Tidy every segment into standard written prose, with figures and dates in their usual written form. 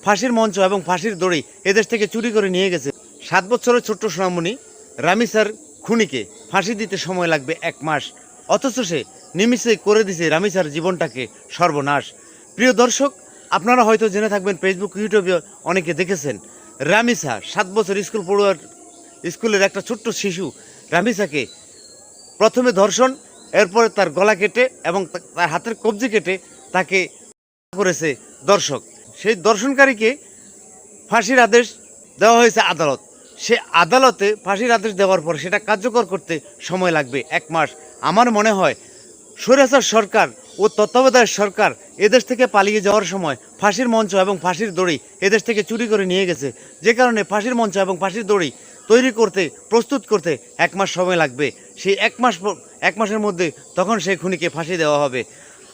ফাঁসির মঞ্চ এবং ফাঁসির দড়ি এদেশ থেকে চুরি করে নিয়ে গেছে। 7 বছরের ছোট্ট সোনামণি রামিসার খুনিকে ফাঁসি দিতে সময় লাগবে 1 মাস, অথচ সে নিমিষেই করে দিছে রামিসার জীবনটাকে সর্বনাশ। প্রিয় দর্শক, আপনারা হয়তো জেনে থাকবেন, ফেসবুক ইউটিউবে অনেকে দেখেছেন, রামিসা 7 বছর স্কুলের একটা ছোট্ট শিশু রামিসাকে প্রথমে ধর্ষণ, এরপরে তার গলা কেটে এবং তার হাতের কবজি কেটে তাকে করেছে দর্শক। সেই দর্শনকারীকে ফাঁসির আদেশ দেওয়া হয়েছে আদালত। সে আদালতে ফাঁসির আদেশ দেওয়ার পর সেটা কার্যকর করতে সময় লাগবে 1 মাস। আমার মনে হয় স্বৈরাচার সরকার ও তত্ত্বাবধায়ক সরকার এদেশ থেকে পালিয়ে যাওয়ার সময় ফাঁসির মঞ্চ এবং ফাঁসির দড়ি এদেশ থেকে চুরি করে নিয়ে গেছে, যে কারণে ফাঁসির মঞ্চ এবং ফাঁসির দড়ি তৈরি করতে, প্রস্তুত করতে 1 মাস সময় লাগবে। সেই 1 মাসের মধ্যে তখন সেই খুনিকে ফাঁসি দেওয়া হবে।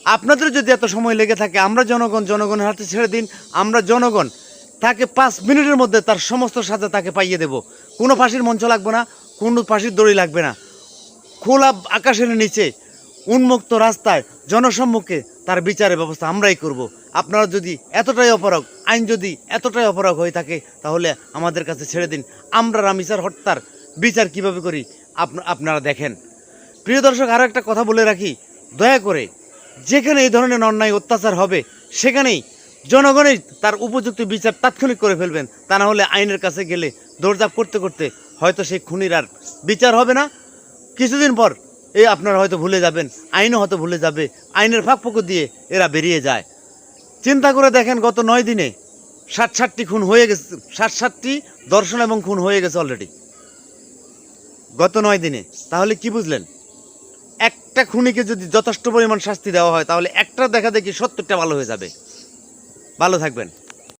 আপনাদের যদি এত সময় লেগে থাকে, আমরা জনগণের হাতে ছেড়ে দিন। আমরা জনগণ তাকে 5 মিনিটের মধ্যে তার সমস্ত সাজা তাকে পাইয়ে দেব। কোনো ফাঁসির মঞ্চ লাগবে না, কোনো ফাঁসির দড়ি লাগবে না। খোলা আকাশের নিচে উন্মুক্ত রাস্তায় জনসম্মুখে তার বিচারের ব্যবস্থা আমরাই করব। আপনারা যদি এতটাই অপারগ, আইন যদি এতটাই অপারগ হয়ে থাকে, তাহলে আমাদের কাছে ছেড়ে দিন। আমরা রামিসার হত্যার বিচার কিভাবে করি আপনারা দেখেন। প্রিয় দর্শক, আরও একটা কথা বলে রাখি, দয়া করে যেখানে এই ধরনের অন্যায় অত্যাচার হবে সেখানেই জনগণই তার উপযুক্ত বিচার তাৎক্ষণিক করে ফেলবেন। তা না হলে আইনের কাছে গেলে দৌড়ঝাঁপ করতে করতে হয়তো সেই খুনির আর বিচার হবে না। কিছুদিন পর আপনারা হয়তো ভুলে যাবেন, আইনও হয়তো ভুলে যাবে, আইনের ফাঁকফোকর দিয়ে এরা বেরিয়ে যায়। চিন্তা করে দেখেন, গত 9 দিনে 60টি খুন হয়ে গেছে, 60টি ধর্ষণ এবং খুন হয়ে গেছে অলরেডি গত 9 দিনে। তাহলে কি বুঝলেন? একটা খুনিকে যদি যথেষ্ট পরিমাণ শাস্তি দেওয়া হয়, তাহলে একটা দেখা দেখি 70টা ভালো হয়ে যাবে। ভালো থাকবেন।